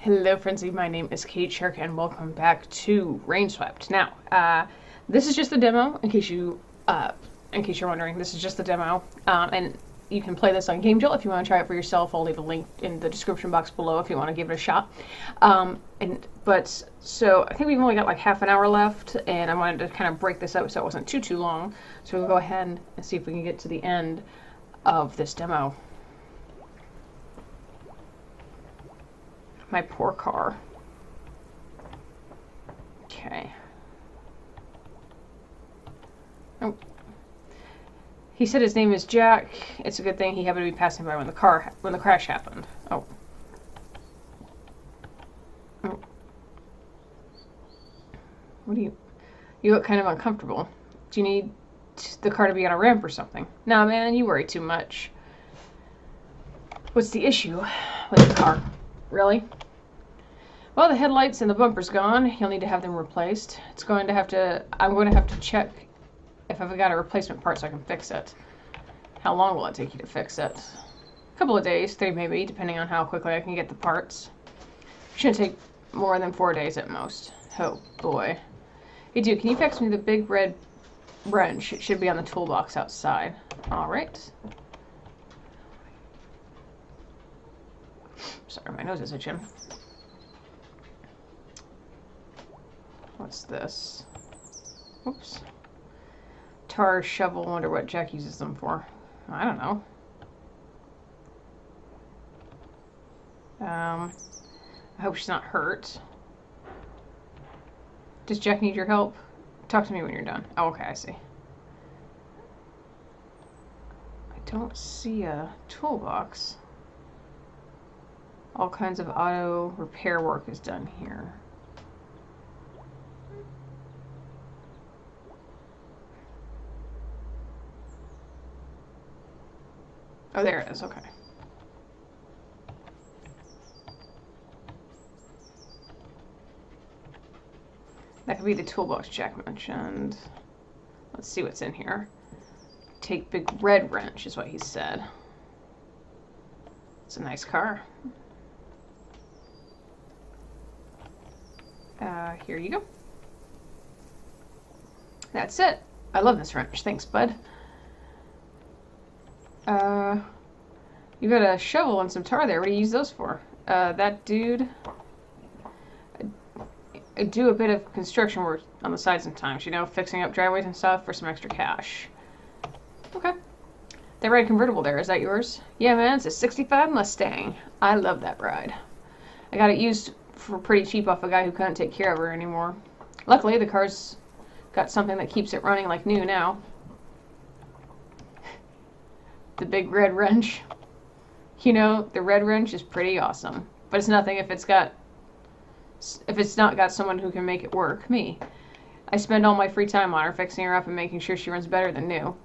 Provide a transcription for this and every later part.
Hello Frenzy, my name is Kateshark and welcome back to Rainswept. Now, this is just a demo, in case you're wondering. This is just a demo, and you can play this on GameJolt if you want to try it for yourself. I'll leave a link in the description box below if you want to give it a shot. So I think we've only got like half an hour left, and I wanted to kind of break this up so it wasn't too long. So we'll go ahead and see if we can get to the end of this demo. My poor car. Okay. Oh. He said his name is Jack. It's a good thing he happened to be passing by when the crash happened. Oh. Oh. What do you look kind of uncomfortable. Do you need the car to be on a ramp or something? Nah, man, you worry too much. What's the issue with the car? Really? Well, the headlights and the bumper's gone. You'll need to have them replaced. I'm going to have to check if I've got a replacement part so I can fix it. How long will it take you to fix it? A couple of days, 3 maybe, depending on how quickly I can get the parts. Shouldn't take more than 4 days at most. Oh boy. Hey dude, can you fix me the big red wrench? It should be on the toolbox outside. Alright. Sorry, my nose is itching. What's this? Oops. Tar shovel. Wonder what Jack uses them for. I don't know. I hope she's not hurt. Does Jack need your help? Talk to me when you're done. Oh, okay, I see. I don't see a toolbox. All kinds of auto repair work is done here. Oh, there it is. Okay. That could be the toolbox Jack mentioned. Let's see what's in here. Take big red wrench is what he said. It's a nice car. Here you go. That's it. I love this wrench. Thanks, bud. You got a shovel and some tar there. What do you use those for? That dude. I do a bit of construction work on the side sometimes, you know, fixing up driveways and stuff for some extra cash. Okay. That red convertible there, is that yours? Yeah, man, it's a 65 Mustang. I love that ride. I got it used for pretty cheap off a guy who couldn't take care of her anymore. Luckily, the car's got something that keeps it running like new now. The big red wrench. You know, the red wrench is pretty awesome. But it's nothing if it's not got someone who can make it work. Me. I spend all my free time on her, fixing her up and making sure she runs better than new.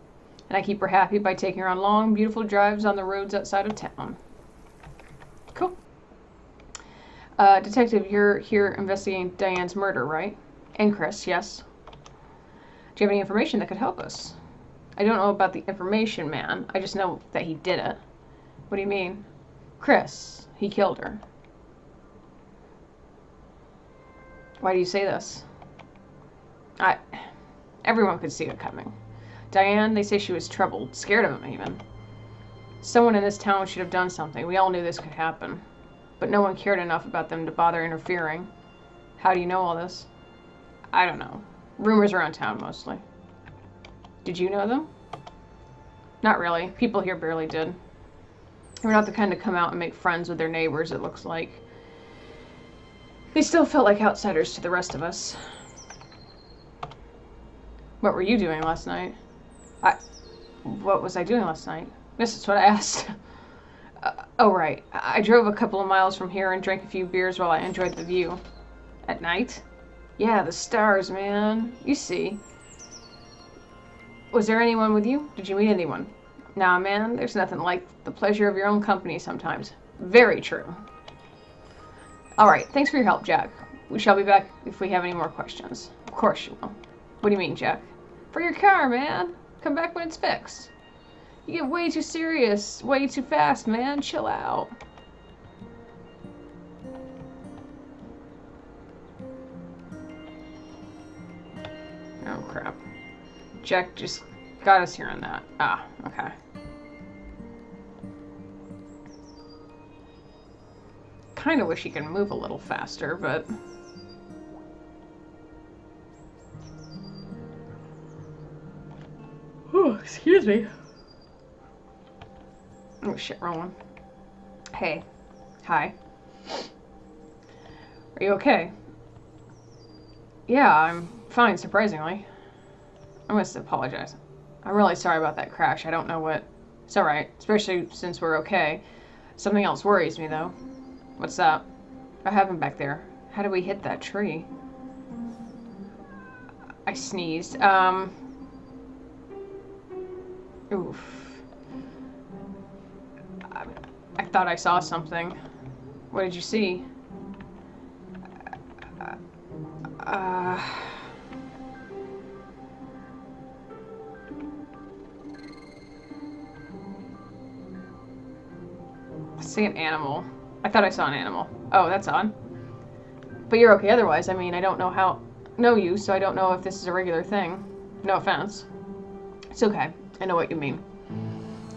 And I keep her happy by taking her on long, beautiful drives on the roads outside of town. Cool. Detective, you're here investigating Diane's murder, right? And Chris, yes. Do you have any information that could help us? I don't know about the information, man. I just know that he did it. What do you mean? Chris. He killed her. Why do you say this? Everyone could see it coming. Diane, they say she was troubled, scared of him even. Someone in this town should have done something. We all knew this could happen. But no one cared enough about them to bother interfering. How do you know all this? I don't know. Rumors around town, mostly. Did you know them? Not really. People here barely did. They were not the kind to come out and make friends with their neighbors, it looks like. They still felt like outsiders to the rest of us. What were you doing last night? What was I doing last night? This is what I asked. Oh, right. I drove a couple of miles from here and drank a few beers while I enjoyed the view. At night? Yeah, the stars, man. You see. Was there anyone with you? Did you meet anyone? Nah, man, there's nothing like the pleasure of your own company sometimes. Very true. Alright, thanks for your help, Jack. We shall be back if we have any more questions. Of course you will. What do you mean, Jack? For your car, man. Come back when it's fixed. You get way too serious, way too fast, man. Chill out. Jack just got us here on that. Ah, okay. Kind of wish he could move a little faster, but... Oh, excuse me. Oh, shit, wrong one. Hey. Hi. Are you okay? Yeah, I'm fine, surprisingly. I must apologize. I'm really sorry about that crash. I don't know what... It's alright, especially since we're okay. Something else worries me, though. What's that? What happened back there? How did we hit that tree? I sneezed. Oof. I thought I saw something. What did you see? I see an animal. I thought I saw an animal. Oh, that's odd. But you're okay otherwise. I mean, I don't know you, so I don't know if this is a regular thing. No offense. It's okay. I know what you mean.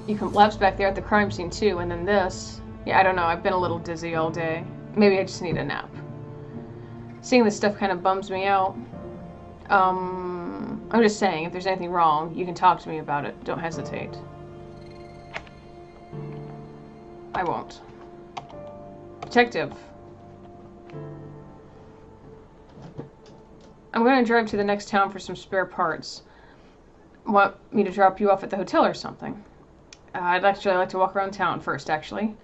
You collapsed back there at the crime scene too, and then this. Yeah, I don't know. I've been a little dizzy all day. Maybe I just need a nap. Seeing this stuff kind of bums me out. I'm just saying, if there's anything wrong, you can talk to me about it. Don't hesitate. I won't. Detective. I'm going to drive to the next town for some spare parts. Want me to drop you off at the hotel or something? I'd actually like to walk around town first, actually.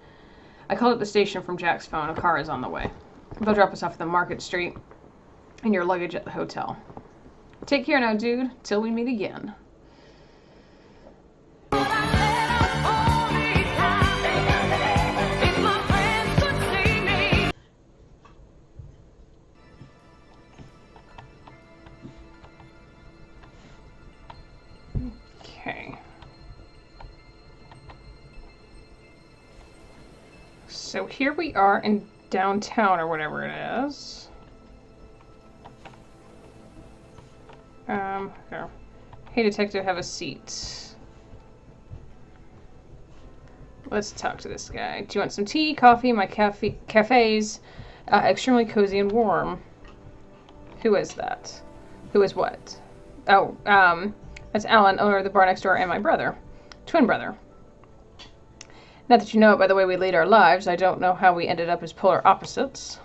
I called at the station from Jack's phone. A car is on the way. They'll drop us off at the Market Street and your luggage at the hotel. Take care now, dude. Till we meet again. Okay. So here we are in downtown or whatever it is. Here. Hey, detective, have a seat. Let's talk to this guy. Do you want some tea, coffee? My cafe's extremely cozy and warm. Who is that? Who is what? Oh, that's Alan, owner of the bar next door, and my brother. Twin brother. Not that you know it by the way we lead our lives. I don't know how we ended up as polar opposites.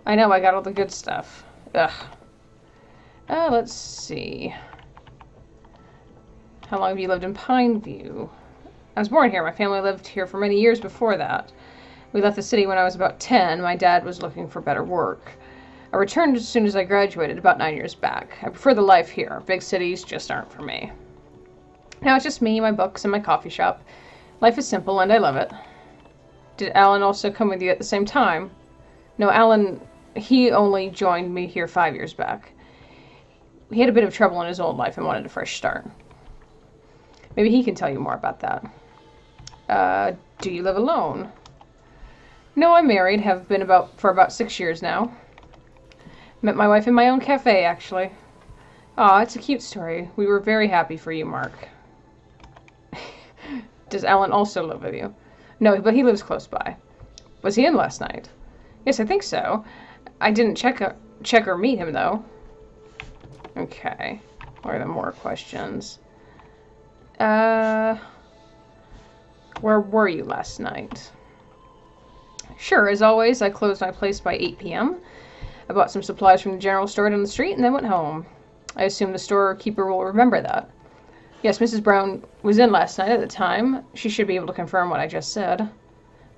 I know, I got all the good stuff. Ugh. Let's see. How long have you lived in Pineview? I was born here. My family lived here for many years before that. We left the city when I was about 10. My dad was looking for better work. I returned as soon as I graduated, about 9 years back. I prefer the life here. Big cities just aren't for me. Now it's just me, my books, and my coffee shop. Life is simple, and I love it. Did Alan also come with you at the same time? No, Alan, he only joined me here 5 years back. He had a bit of trouble in his old life and wanted a fresh start. Maybe he can tell you more about that. Do you live alone? No, I'm married. Have been for about 6 years now. Met my wife in my own cafe, actually. Aw, it's a cute story. We were very happy for you, Mark. Does Alan also live with you? No, but he lives close by. Was he in last night? Yes, I think so. I didn't check or meet him, though. Okay. What are the more questions? Where were you last night? Sure, as always, I closed my place by 8 p.m. I bought some supplies from the general store down the street and then went home. I assume the storekeeper will remember that. Yes, Mrs. Brown was in last night at the time. She should be able to confirm what I just said.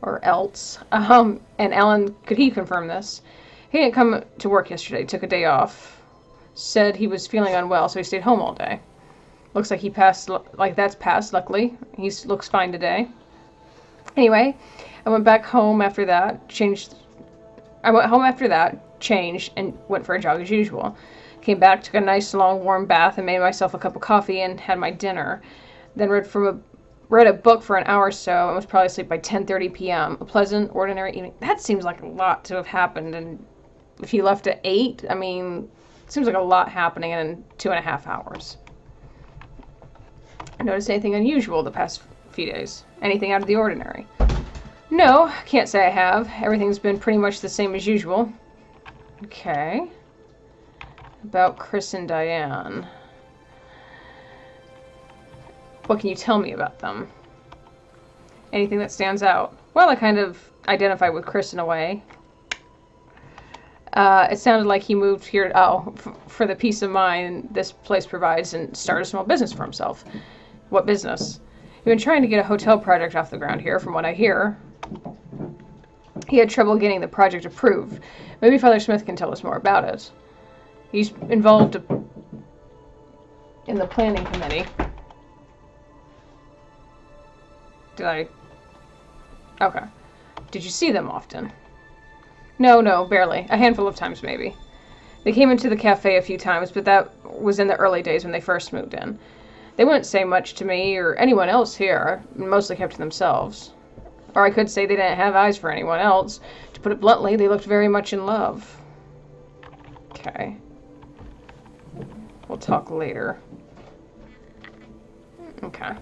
Or else. And Alan, could he confirm this? He didn't come to work yesterday, took a day off. Said he was feeling unwell, so he stayed home all day. Looks like he passed, that's passed, luckily. He looks fine today. Anyway, I went back home after that, changed, and went for a jog as usual. Came back, took a nice long warm bath, and made myself a cup of coffee and had my dinner. Then read a book for an hour or so and was probably asleep by 10:30 p.m. A pleasant, ordinary evening. That seems like a lot to have happened, and if he left at 8, I mean, it seems like a lot happening in 2.5 hours. Notice anything unusual the past few days? Anything out of the ordinary? No, can't say I have. Everything's been pretty much the same as usual. Okay. About Chris and Diane. What can you tell me about them? Anything that stands out? Well, I kind of identify with Chris in a way. It sounded like he moved here, for the peace of mind this place provides, and started a small business for himself. What business? He'd been trying to get a hotel project off the ground here, from what I hear. He had trouble getting the project approved. Maybe Father Smith can tell us more about it. He's involved in the planning committee. Okay. Did you see them often? No, barely. A handful of times, maybe. They came into the cafe a few times, but that was in the early days when they first moved in. They wouldn't say much to me or anyone else here, mostly kept to themselves. Or I could say they didn't have eyes for anyone else. To put it bluntly, they looked very much in love. Okay. We'll talk later. Okay.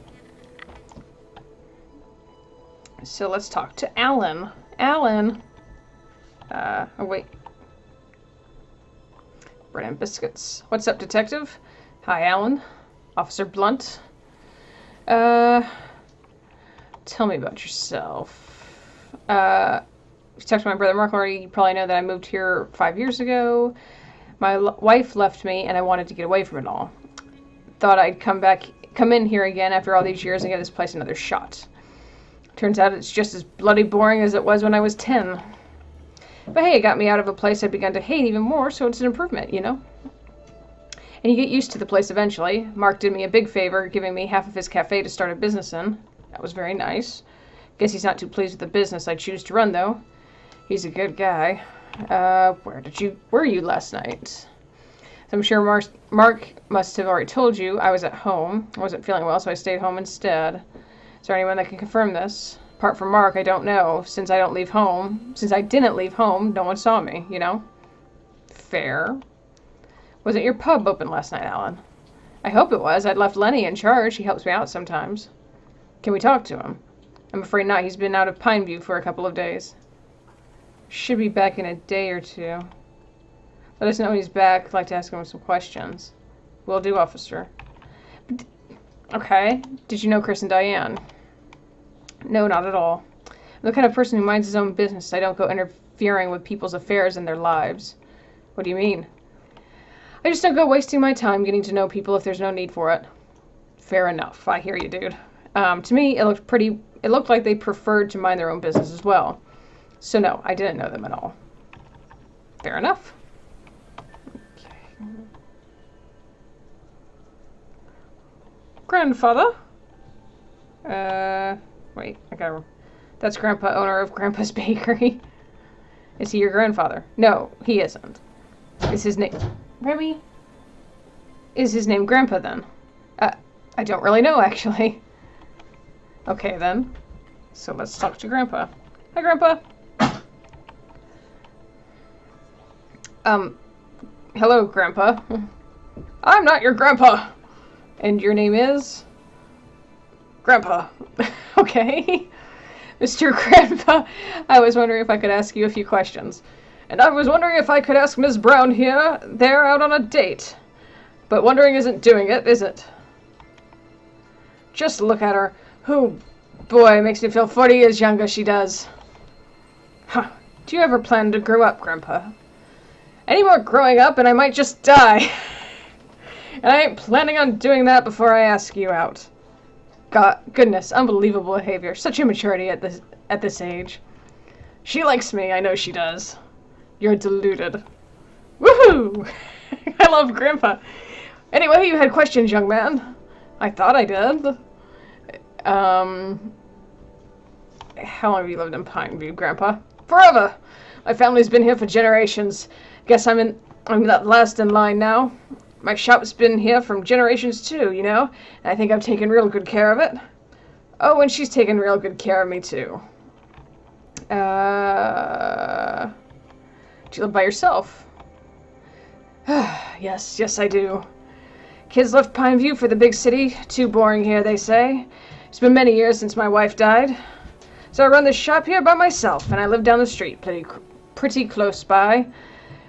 So let's talk to Alan. Alan! Oh wait. Bread and biscuits. What's up, detective? Hi, Alan. Officer Blunt. Tell me about yourself. You talked to my brother Mark already. You probably know that I moved here 5 years ago. My wife left me, and I wanted to get away from it all. Thought I'd come in here again after all these years and give this place another shot. Turns out it's just as bloody boring as it was when I was 10. But hey, it got me out of a place I'd begun to hate even more, so it's an improvement, you know? And you get used to the place eventually. Mark did me a big favor, giving me half of his cafe to start a business in. That was very nice. Guess he's not too pleased with the business I choose to run, though. He's a good guy. Where were you last night? So I'm sure Mark must have already told you I was at home. I wasn't feeling well, so I stayed home instead. Is there anyone that can confirm this? Apart from Mark, I don't know. Since I didn't leave home, no one saw me, you know? Fair. Wasn't your pub open last night, Alan? I hope it was. I'd left Lenny in charge. He helps me out sometimes. Can we talk to him? I'm afraid not. He's been out of Pineview for a couple of days. Should be back in a day or two. Let us know when he's back. I'd like to ask him some questions. Will do, officer. Okay. Did you know Chris and Diane? No, not at all. I'm the kind of person who minds his own business. I don't go interfering with people's affairs and their lives. What do you mean? I just don't go wasting my time getting to know people if there's no need for it. Fair enough. I hear you, dude. To me, it looked like they preferred to mind their own business as well. So no, I didn't know them at all. Fair enough. Okay. Grandfather? Wait, that's Grandpa, owner of Grandpa's Bakery. Is he your grandfather? No, he isn't. Is his name... Remy? Is his name Grandpa, then? I don't really know, actually. Okay, then. So let's talk to Grandpa. Hi, Grandpa. Hello, Grandpa. I'm not your grandpa. And your name is? Grandpa. Okay. Mr. Grandpa, I was wondering if I could ask you a few questions. And I was wondering if I could ask Miss Brown here. They're out on a date. But wondering isn't doing it, is it? Just look at her. Oh, boy, makes me feel 40 years younger, she does. Huh. Do you ever plan to grow up, Grandpa? Any more growing up and I might just die. And I ain't planning on doing that before I ask you out. Goodness, unbelievable behavior. Such immaturity at this age. She likes me, I know she does. You're deluded. Woohoo! I love Grandpa. Anyway, you had questions, young man. I thought I did. How long have you lived in Pineview, Grandpa? Forever! My family's been here for generations. Guess I'm that last in line now. My shop's been here from generations too, you know? And I think I've taken real good care of it. Oh, and she's taken real good care of me too. Do you live by yourself? Yes, I do. Kids left Pineview for the big city. Too boring here, they say. It's been many years since my wife died. So I run this shop here by myself, and I live down the street, pretty close by.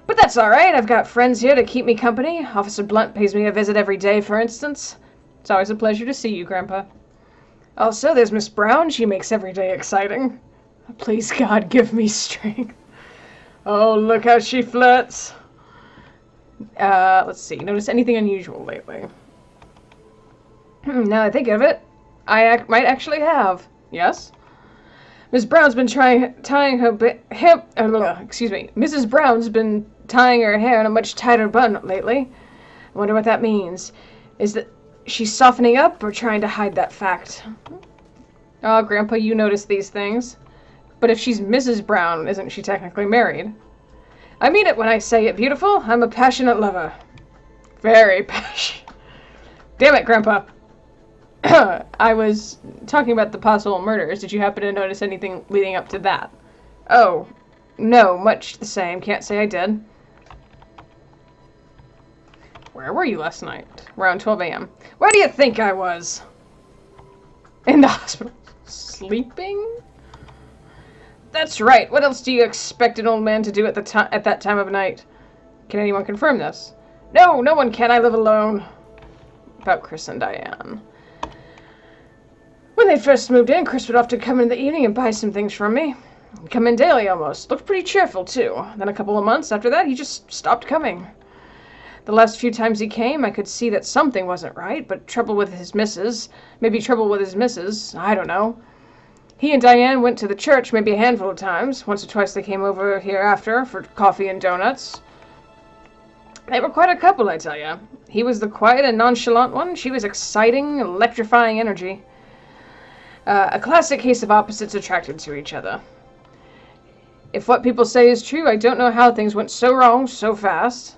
But that's alright, I've got friends here to keep me company. Officer Blunt pays me a visit every day, for instance. It's always a pleasure to see you, Grandpa. Also, there's Miss Brown. She makes every day exciting. Please, God, give me strength. Oh, look how she flirts. Let's see. Notice anything unusual lately? Now I think of it, I might actually have. Yes? Miss Brown's been tying her Mrs. Brown's been tying her hair in a much tighter bun lately. I wonder what that means. Is that she's softening up or trying to hide that fact? Oh, Grandpa, you notice these things. But if she's Mrs. Brown, isn't she technically married? I mean it when I say it, beautiful. I'm a passionate lover. Very passionate. Damn it, Grandpa. I was talking about the possible murders. Did you happen to notice anything leading up to that? Oh, no, much the same. Can't say I did. Where were you last night? Around 12 a.m. Where do you think I was? In the hospital. Sleeping? That's right. What else do you expect an old man to do at that time of night? Can anyone confirm this? No, no one can. I live alone. About Chris and Diane. When they first moved in, Chris would often come in the evening and buy some things from me. He'd come in daily almost. Looked pretty cheerful, too. Then a couple of months after that, he just stopped coming. The last few times he came, I could see that something wasn't right, but trouble with his missus. Maybe trouble with his missus. I don't know. He and Diane went to the church maybe a handful of times. Once or twice they came over here after for coffee and donuts. They were quite a couple, I tell ya. He was the quiet and nonchalant one. She was exciting, electrifying energy. A classic case of opposites attracted to each other. If what people say is true, I don't know how things went so wrong so fast.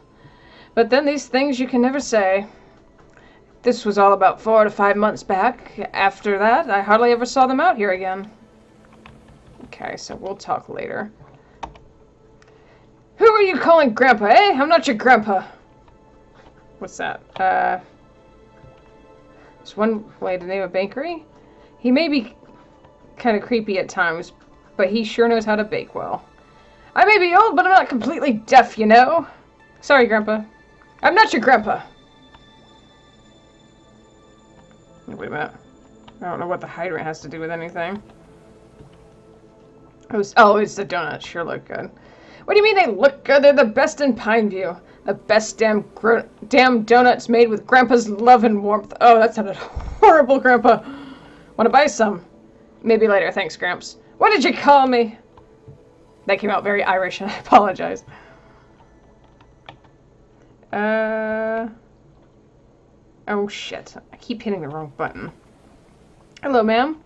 But then these things you can never say. This was all about 4 to 5 months back. After that, I hardly ever saw them out here again. Okay, so we'll talk later. Who are you calling Grandpa, eh? I'm not your grandpa. What's that? There's one way to name a bakery. He may be kind of creepy at times, but he sure knows how to bake well. I may be old, but I'm not completely deaf, you know. Sorry, Grandpa. I'm not your grandpa. Wait a minute. I don't know what the hydrant has to do with anything. Oh, it's the donuts. Sure look good. What do you mean they look good? They're the best in Pineview. The best damn donuts made with Grandpa's love and warmth. Oh, that sounded horrible, Grandpa. Want to buy some? Maybe later. Thanks, Gramps. What did you call me? That came out very Irish, and I apologize. Oh, shit. I keep hitting the wrong button. Hello, ma'am.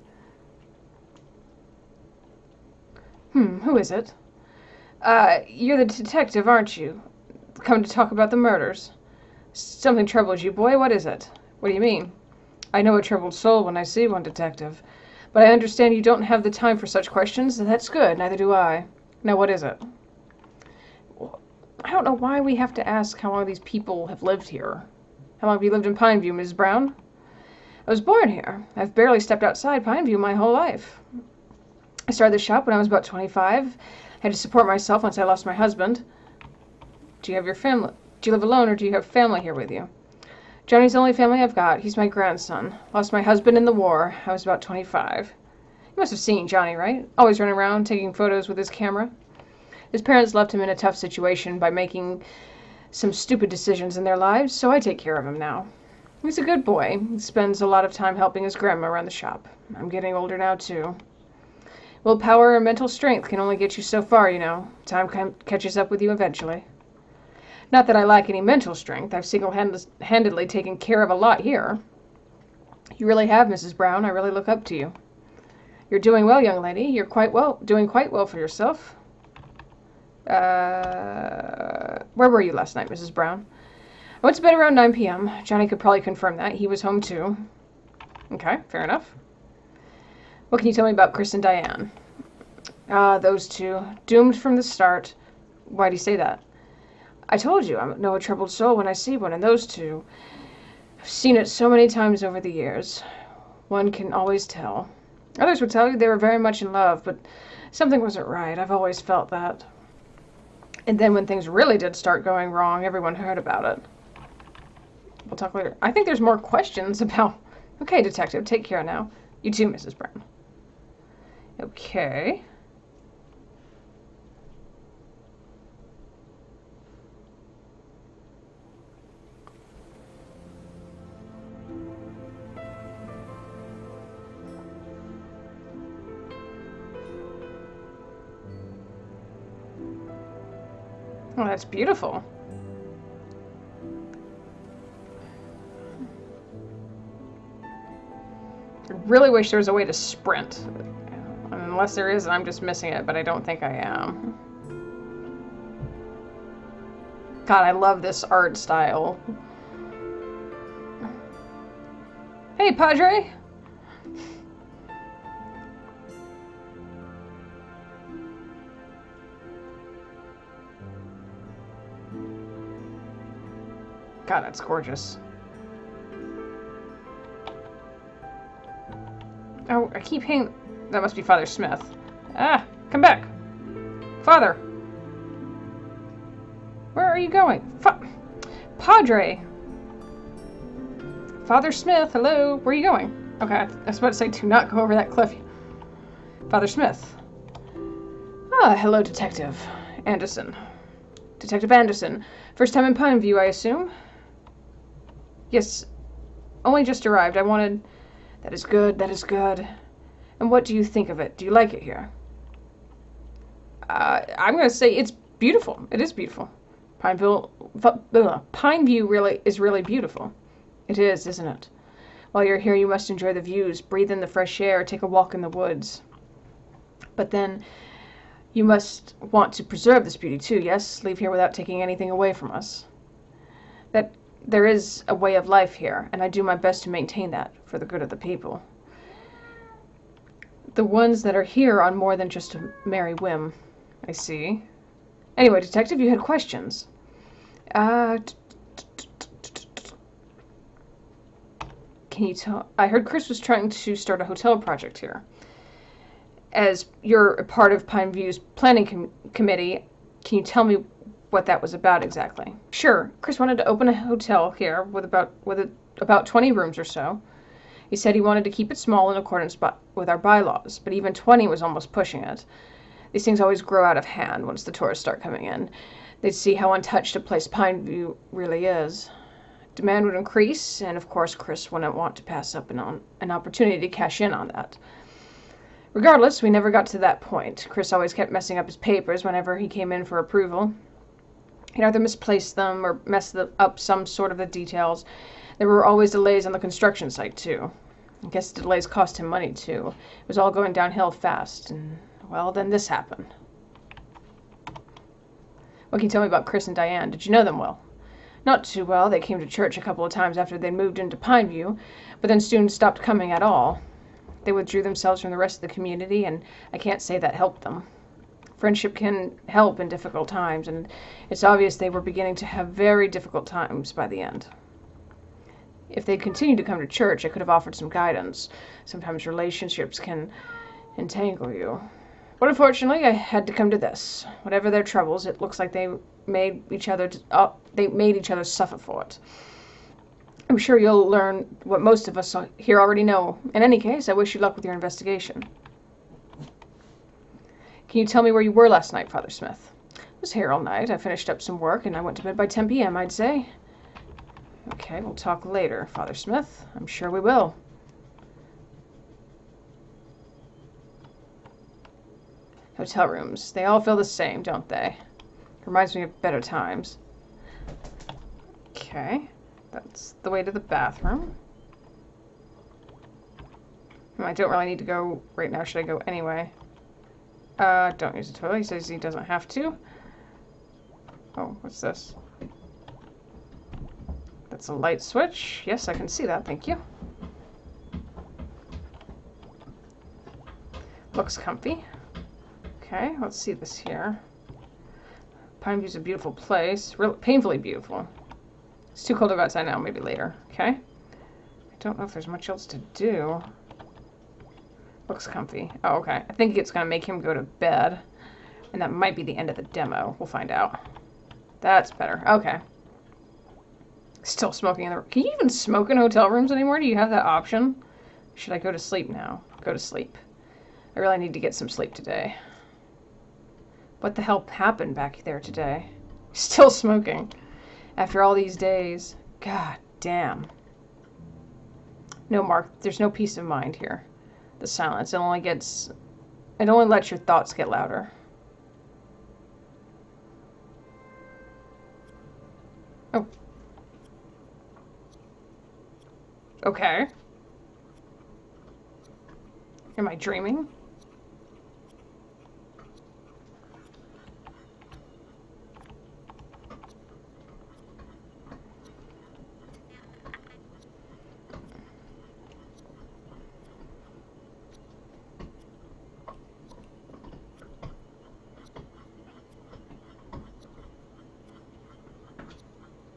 Who is it? You're the detective, aren't you? Come to talk about the murders. Something troubles you, boy. What is it? What do you mean? I know a troubled soul when I see one, detective. But I understand you don't have the time for such questions. That's good. Neither do I. Now, what is it? I don't know why we have to ask how long these people have lived here. How long have you lived in Pineview, Ms. Brown? I was born here. I've barely stepped outside Pineview my whole life. I started the shop when I was about 25. I had to support myself once I lost my husband. Do you have your family? Do you live alone, or do you have family here with you? Johnny's the only family I've got. He's my grandson. Lost my husband in the war. I was about 25. You must have seen Johnny, right? Always running around, taking photos with his camera. His parents left him in a tough situation by making some stupid decisions in their lives, so I take care of him now. He's a good boy. He spends a lot of time helping his grandma around the shop. I'm getting older now, too. Willpower and mental strength can only get you so far, you know. Time catches up with you eventually. Not that I lack any mental strength. I've single-handedly taken care of a lot here. You really have, Mrs. Brown. I really look up to you. You're doing well, young lady. You're doing quite well for yourself. Where were you last night, Mrs. Brown? I went to bed around 9 p.m. Johnny could probably confirm that. He was home, too. Okay, fair enough. What can you tell me about Chris and Diane? Those two. Doomed from the start. Why do you say that? I told you, I know a troubled soul when I see one, and those two. I've seen it so many times over the years. One can always tell. Others would tell you they were very much in love, but something wasn't right. I've always felt that. And then when things really did start going wrong, everyone heard about it. We'll talk later. I think there's more questions about... Okay, detective, take care now. You too, Mrs. Brown. Okay. Oh, that's beautiful. I really wish there was a way to sprint. Unless there is, I'm just missing it, but I don't think I am. God, I love this art style. Hey, Padre! God, that's gorgeous. Oh, I keep hitting... That must be Father Smith. Ah, come back. Father. Where are you going? Padre. Father Smith, hello. Where are you going? Okay, I was about to say, do not go over that cliff. Father Smith. Ah, hello, Detective Anderson. Detective Anderson. First time in Pineview, I assume? Yes, only just arrived. I wanted... That is good, that is good. And what do you think of it? Do you like it here? I'm going to say it's beautiful. It is beautiful. Pineview really is really beautiful. It is, isn't it? While you're here, you must enjoy the views, breathe in the fresh air, take a walk in the woods. But then you must want to preserve this beauty too, yes? Leave here without taking anything away from us. That there is a way of life here, and I do my best to maintain that for the good of the people. The ones that are here on more than just a merry whim, I see. Anyway, Detective, you had questions. Can you tell... I heard Chris was trying to start a hotel project here. As you're a part of Pineview's planning committee, can you tell me what that was about exactly? Sure. Chris wanted to open a hotel here with about 20 rooms or so. He said he wanted to keep it small in accordance with our bylaws, but even 20 was almost pushing it. These things always grow out of hand once the tourists start coming in. They'd see how untouched a place Pineview really is. Demand would increase, and of course Chris wouldn't want to pass up an opportunity to cash in on that. Regardless, we never got to that point. Chris always kept messing up his papers whenever he came in for approval. He'd either misplace them or mess up some sort of the details. There were always delays on the construction site, too. I guess the delays cost him money, too. It was all going downhill fast, and, well, then this happened. What can you tell me about Chris and Diane? Did you know them well? Not too well. They came to church a couple of times after they'd moved into Pineview, but then soon stopped coming at all. They withdrew themselves from the rest of the community, and I can't say that helped them. Friendship can help in difficult times, and it's obvious they were beginning to have very difficult times by the end. If they'd continued to come to church, I could have offered some guidance. Sometimes relationships can entangle you. But unfortunately, I had to come to this. Whatever their troubles, it looks like they made each other suffer for it. I'm sure you'll learn what most of us here already know. In any case, I wish you luck with your investigation. Can you tell me where you were last night, Father Smith? I was here all night. I finished up some work, and I went to bed by 10 p.m., I'd say. Okay, we'll talk later, Father Smith. I'm sure we will. Hotel rooms. They all feel the same, don't they? Reminds me of better times. Okay, that's the way to the bathroom. I don't really need to go right now. Should I go anyway? Don't use the toilet. He says he doesn't have to. Oh, what's this? That's a light switch. Yes, I can see that. Thank you. Looks comfy. Okay, let's see this here. Pineview's a beautiful place. Painfully beautiful. It's too cold to go outside now. Maybe later. Okay. don't know if there's much else to do. Looks comfy. Oh, okay. I think it's going to make him go to bed. And that might be the end of the demo. We'll find out. That's better. Okay. Still smoking in the room. Can you even smoke in hotel rooms anymore? Do you have that option? Should I go to sleep now? Go to sleep. I really need to get some sleep today. What the hell happened back there today? Still smoking. After all these days. God damn. No, Mark. There's no peace of mind here. The silence. It only lets your thoughts get louder. Oh. Okay. Am I dreaming?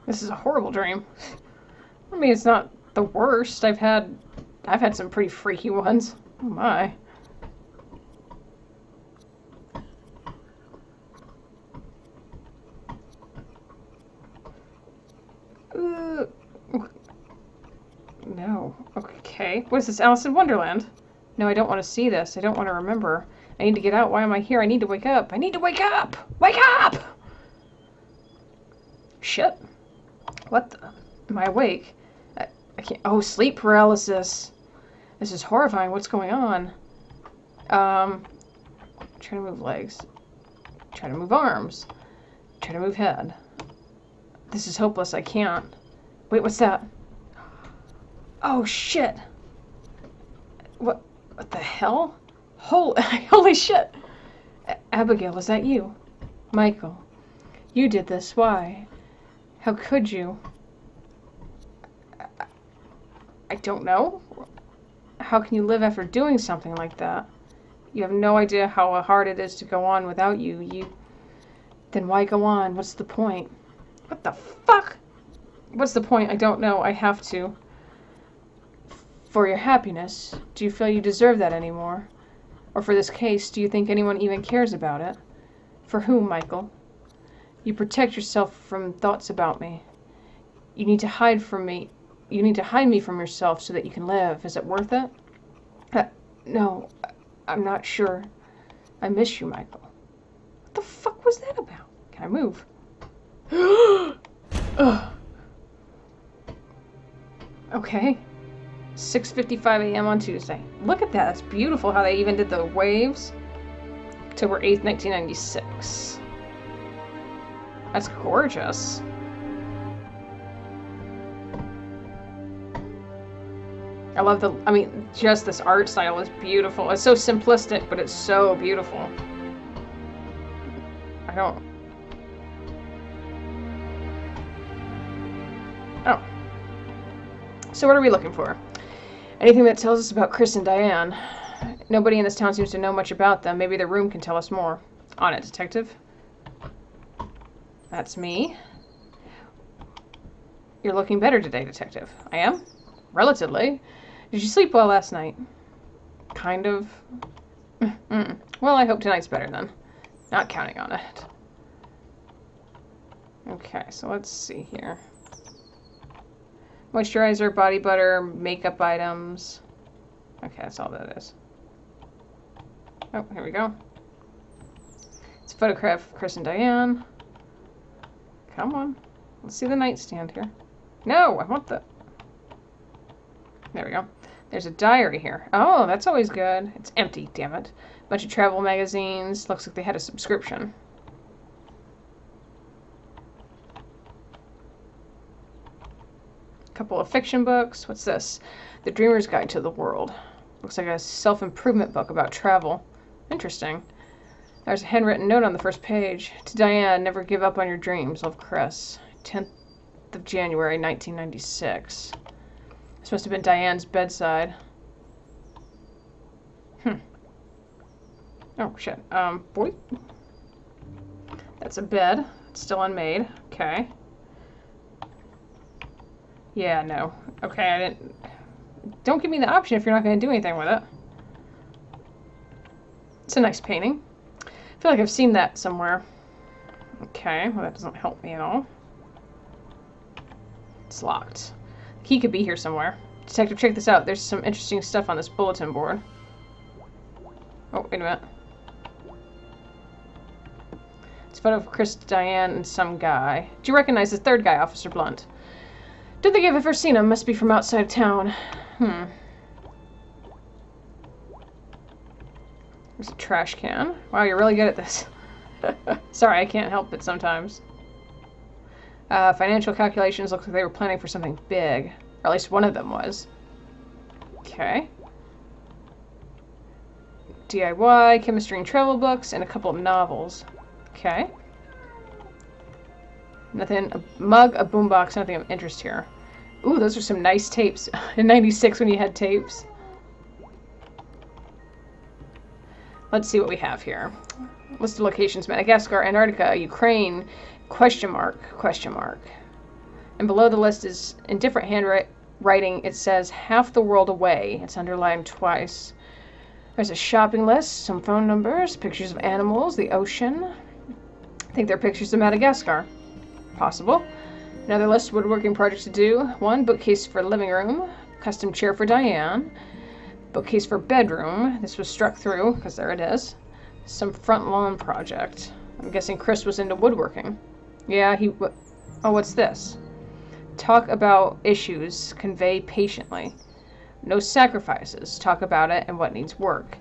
This is a horrible dream. I mean, it's not the worst. I've had some pretty freaky ones. Oh my. No. Okay. What is this, Alice in Wonderland? No, I don't want to see this. I don't want to remember. I need to get out. Why am I here? I need to wake up. I need to wake up! Wake up! Shit. What the? Am I awake? I can't. Oh, sleep paralysis. This is horrifying. What's going on? Trying to move legs. Trying to move arms. Trying to move head. This is hopeless. I can't. Wait, what's that? Oh, shit. What the hell? Holy shit. Abigail, is that you? Michael, you did this. Why? How could you? I don't know. How can you live after doing something like that? You have no idea how hard it is to go on without you. Then why go on? What's the point? What the fuck? What's the point? I don't know. I have to. For your happiness, do you feel you deserve that anymore? Or for this case, do you think anyone even cares about it? For whom, Michael? You protect yourself from thoughts about me. You need to hide from me. You need to hide me from yourself so that you can live. Is it worth it? No, I'm not sure. I miss you, Michael. What the fuck was that about? Can I move? Okay. 6:55 a.m. on Tuesday. Look at that. That's beautiful how they even did the waves. October 8th, 1996. That's gorgeous. I love just this art style is beautiful. It's so simplistic, but it's so beautiful. Oh. So what are we looking for? Anything that tells us about Chris and Diane. Nobody in this town seems to know much about them. Maybe the room can tell us more. On it, detective. That's me. You're looking better today, detective. I am? Relatively. Did you sleep well last night? Kind of. Well, I hope tonight's better then. Not counting on it. Okay, so let's see here. Moisturizer, body butter, makeup items. Okay, that's all that is. Oh, here we go. It's a photograph of Chris and Diane. Come on. Let's see the nightstand here. No, I want the... There we go. There's a diary here. Oh, that's always good. It's empty, damn it. Bunch of travel magazines. Looks like they had a subscription. Couple of fiction books. What's this? The Dreamer's Guide to the World. Looks like a self-improvement book about travel. Interesting. There's a handwritten note on the first page. To Diane, never give up on your dreams. Love, Chris. 10th of January, 1996. This must have been Diane's bedside. Oh, shit. Boy. That's a bed. It's still unmade. Okay. Yeah, no. Okay, I didn't... don't give me the option if you're not going to do anything with it. It's a nice painting. I feel like I've seen that somewhere. Okay, well that doesn't help me at all. It's locked. The key could be here somewhere. Detective, check this out. There's some interesting stuff on this bulletin board. Oh, wait a minute. It's a photo of Chris, Diane, and some guy. Do you recognize the third guy, Officer Blunt? Don't think I've ever seen him. Must be from outside of town. There's a trash can. Wow, you're really good at this. Sorry, I can't help it sometimes. Financial calculations. Looks like they were planning for something big. Or at least one of them was. Okay. DIY, chemistry and travel books, and a couple of novels. Okay. Nothing. A mug, a boombox, nothing of interest here. Ooh, those are some nice tapes. In '96 when you had tapes. Let's see what we have here. List of locations: Madagascar, Antarctica, Ukraine, question mark, question mark. And below the list is, in different handwriting, it says half the world away. It's underlined twice. There's a shopping list, some phone numbers, pictures of animals, the ocean. I think they're pictures of Madagascar. Possible. Another list of woodworking projects to do. One, bookcase for living room, custom chair for Diane, bookcase for bedroom. This was struck through, because there it is. Some front lawn project. I'm guessing Chris was into woodworking. Yeah, oh, what's this? Talk about issues, convey patiently. No sacrifices, talk about it and what needs work.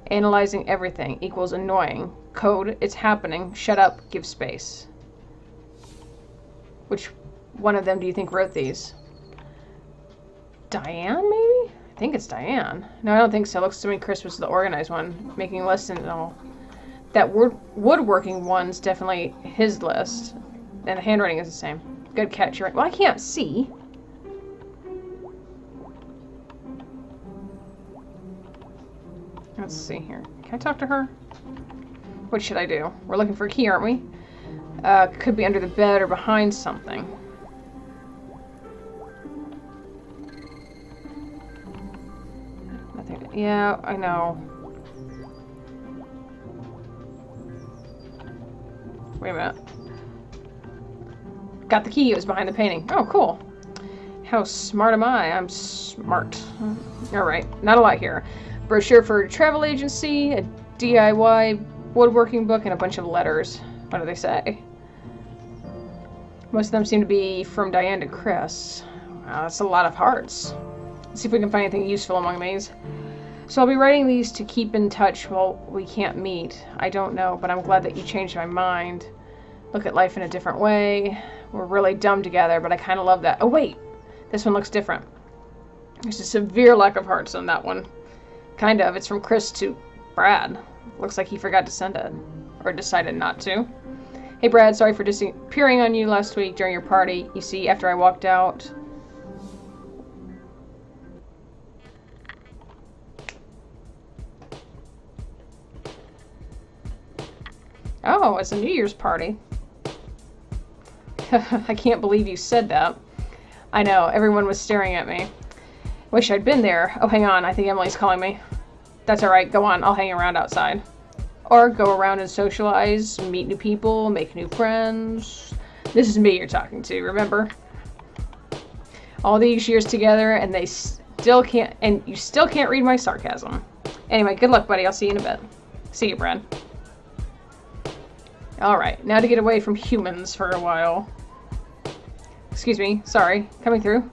Analyzing everything equals annoying. Code, it's happening, shut up, give space. Which one of them do you think wrote these? Diane, maybe? I think it's Diane. No, I don't think so. Looks to me Chris was the organized one, making lists and all. That woodworking one's definitely his list. And the handwriting is the same. Good catch. You're right. Well, I can't see. Let's see here. Can I talk to her? What should I do? We're looking for a key, aren't we? Could be under the bed or behind something. Nothing. Yeah, I know. Wait a minute. Got the key. It was behind the painting. Oh, cool. How smart am I? I'm smart. Alright. Not a lot here. Brochure for a travel agency, a DIY woodworking book, and a bunch of letters. What do they say? Most of them seem to be from Diane to Chris. Wow, that's a lot of hearts. Let's see if we can find anything useful among these. So I'll be writing these to keep in touch while we can't meet. I don't know, but I'm glad that you changed my mind. Look at life in a different way. We're really dumb together, but I kind of love that. Oh, wait. This one looks different. There's a severe lack of hearts on that one. Kind of. It's from Chris to Brad. Looks like he forgot to send it. Or decided not to. Hey, Brad. Sorry for disappearing on you last week during your party. You see, after I walked out... Oh, it's a New Year's party. I can't believe you said that. I know, everyone was staring at me. Wish I'd been there. Oh, hang on, I think Emily's calling me. That's alright, go on, I'll hang around outside. Or go around and socialize, meet new people, make new friends. This is me you're talking to, remember? All these years together and you still can't read my sarcasm. Anyway, good luck, buddy, I'll see you in a bit. See you, Brad. Alright, now to get away from humans for a while. Excuse me, sorry, coming through.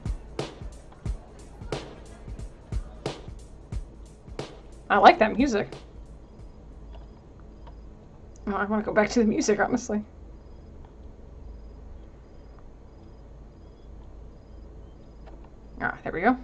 I like that music. Oh, I want to go back to the music, honestly. Ah, there we go.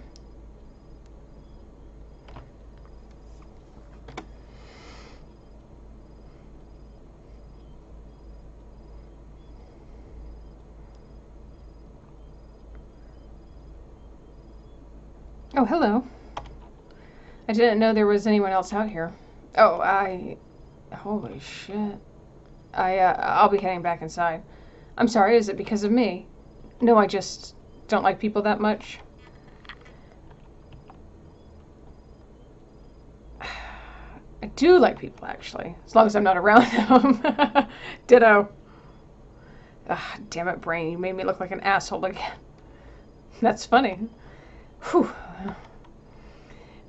Oh, hello. I didn't know there was anyone else out here. Oh, holy shit. I'll be heading back inside. I'm sorry, is it because of me? No, I just don't like people that much. I do like people, actually. As long as I'm not around them. Ditto. Ah, damn it, brain. You made me look like an asshole again. That's funny. Whew.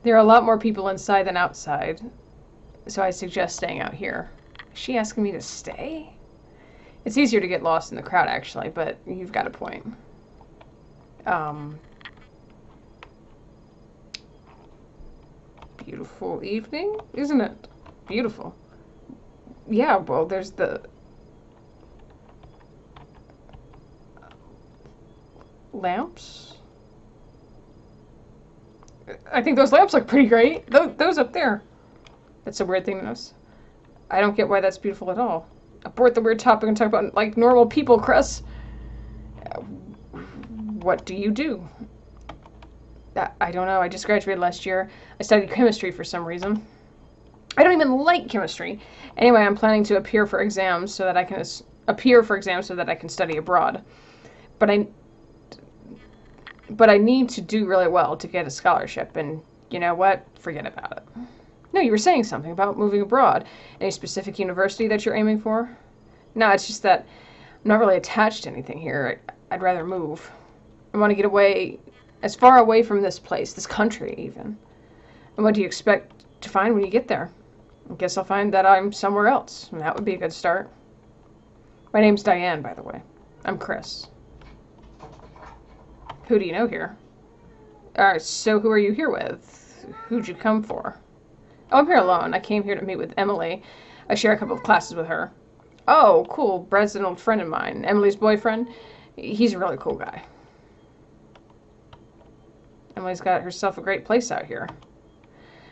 There are a lot more people inside than outside, so I suggest staying out here. Is she asking me to stay? It's easier to get lost in the crowd, actually, but you've got a point. Beautiful evening, isn't it? Beautiful. Yeah, well, there's the... lamps? I think those lamps look pretty great. Those up there. That's a weird thing to notice. I don't get why that's beautiful at all. Abort the weird topic and talk about, like, normal people, Chris. What do you do? I don't know. I just graduated last year. I studied chemistry for some reason. I don't even like chemistry. Anyway, I'm planning to appear for exams so that I can study abroad. But I need to do really well to get a scholarship, and you know what? Forget about it. No, you were saying something about moving abroad. Any specific university that you're aiming for? No, it's just that I'm not really attached to anything here. I'd rather move. I want to get away, as far away from this place, this country even. And what do you expect to find when you get there? I guess I'll find that I'm somewhere else, and that would be a good start. My name's Diane, by the way. I'm Chris. Who do you know here? So who are you here with? Who'd you come for? Oh, I'm here alone. I came here to meet with Emily. I share a couple of classes with her. Oh, cool. Brad's an old friend of mine. Emily's boyfriend. He's a really cool guy. Emily's got herself a great place out here.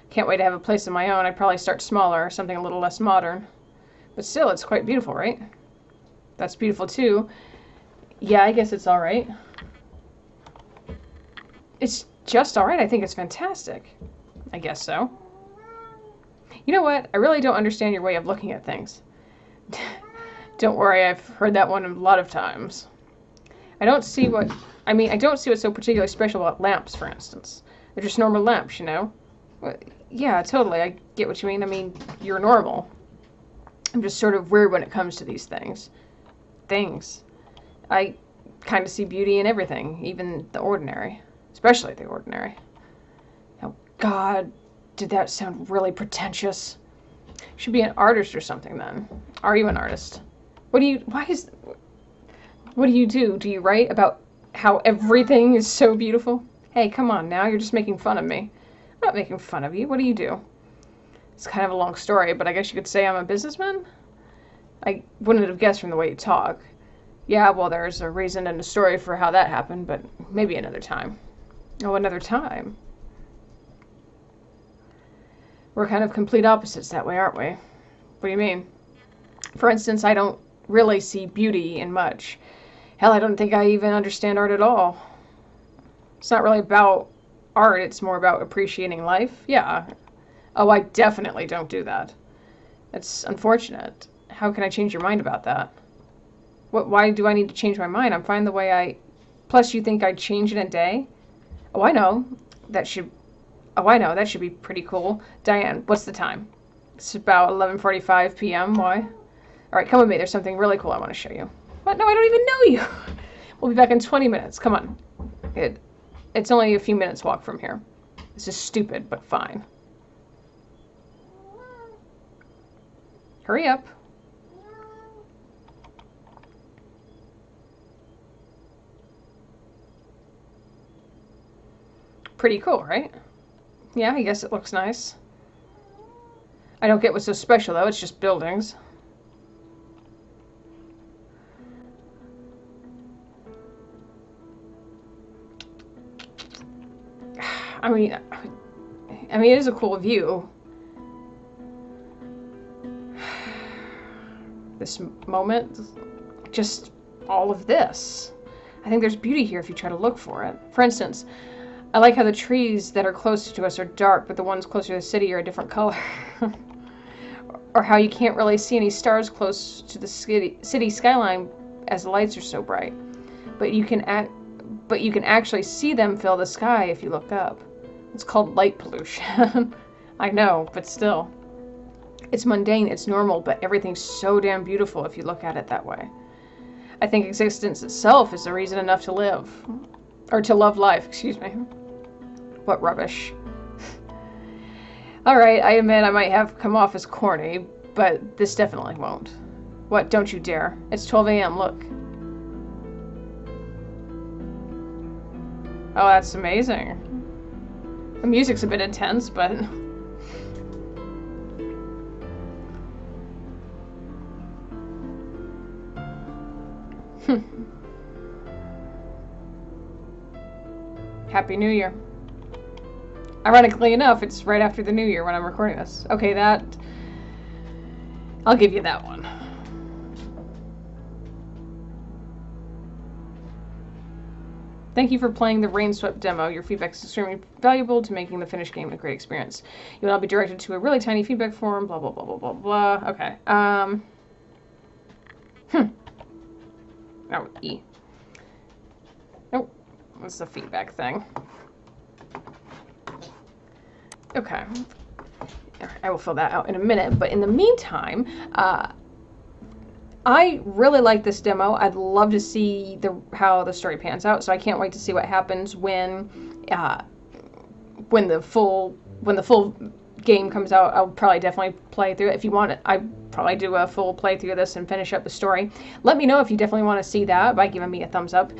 Can't wait to have a place of my own. I'd probably start smaller, something a little less modern. But still, it's quite beautiful, right? That's beautiful, too. Yeah, I guess it's all right. It's just all right. I think it's fantastic. I guess so. You know what? I really don't understand your way of looking at things. Don't worry, I've heard that one a lot of times. I don't see what's so particularly special about lamps, for instance. They're just normal lamps, you know? Well, yeah, totally. I get what you mean. I mean, you're normal. I'm just sort of weird when it comes to these things. I kind of see beauty in everything, even the ordinary. Especially the ordinary. Oh, God, did that sound really pretentious? Should be an artist or something, then. Are you an artist? What do you do? Do you write about how everything is so beautiful? Hey, come on now, you're just making fun of me. I'm not making fun of you. What do you do? It's kind of a long story, but I guess you could say I'm a businessman? I wouldn't have guessed from the way you talk. Yeah, well, there's a reason and a story for how that happened, but maybe another time. Oh, another time. We're kind of complete opposites that way, aren't we? What do you mean? For instance, I don't really see beauty in much. Hell, I don't think I even understand art at all. It's not really about art, it's more about appreciating life. Yeah. Oh, I definitely don't do that. It's unfortunate. How can I change your mind about that? Why do I need to change my mind? I'm fine the way I... Plus, you think I'd change in a day? Oh, I know. That should be pretty cool. Diane, what's the time? It's about 11:45 p.m. Why? All right, come with me. There's something really cool I want to show you. What? No, I don't even know you. We'll be back in 20 minutes. Come on. It's only a few minutes walk from here. This is stupid, but fine. Hurry up. Pretty cool, right? Yeah, I guess it looks nice. I don't get what's so special, though. It's just buildings. I mean, it is a cool view. This moment, just all of this. I think there's beauty here if you try to look for it. For instance, I like how the trees that are closer to us are dark, but the ones closer to the city are a different color. Or how you can't really see any stars close to the city skyline as the lights are so bright. But you can actually see them fill the sky if you look up. It's called light pollution. I know, but still. It's mundane, it's normal, but everything's so damn beautiful if you look at it that way. I think existence itself is a reason enough to live. Or to love life, excuse me. What rubbish. Alright, I admit I might have come off as corny, but this definitely won't. What, don't you dare. It's 12 a.m., look. Oh, that's amazing. The music's a bit intense, but... Happy New Year. Ironically enough, it's right after the New Year when I'm recording this. Okay, that... I'll give you that one. Thank you for playing the Rainswept Demo. Your feedback is extremely valuable to making the finished game a great experience. You will now be directed to a really tiny feedback form, blah, blah, blah, blah, blah, blah. Okay. Oh, E. Nope. What's the feedback thing? Okay. I will fill that out in a minute, but in the meantime, I really like this demo. I'd love to see how the story pans out, so I can't wait to see what happens when the full game comes out. I'll probably definitely play through it. If you want it, I probably do a full playthrough of this and finish up the story. Let me know if you definitely want to see that by giving me a thumbs up.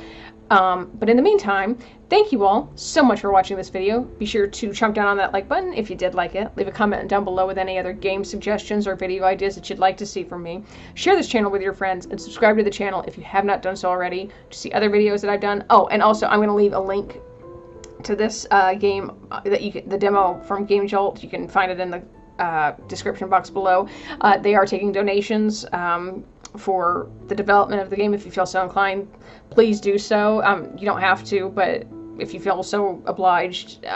But in the meantime, thank you all so much for watching this video. Be sure to chomp down on that like button if you did like it. Leave a comment down below with any other game suggestions or video ideas that you'd like to see from me. Share this channel with your friends and subscribe to the channel if you have not done so already to see other videos that I've done. Oh, and also I'm going to leave a link to this game, the demo from Game Jolt. You can find it in the description box below. They are taking donations for the development of the game. If you feel so inclined, please do so. You don't have to, but if you feel so obliged,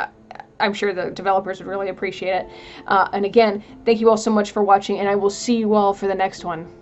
I'm sure the developers would really appreciate it. And again, thank you all so much for watching, and I will see you all for the next one.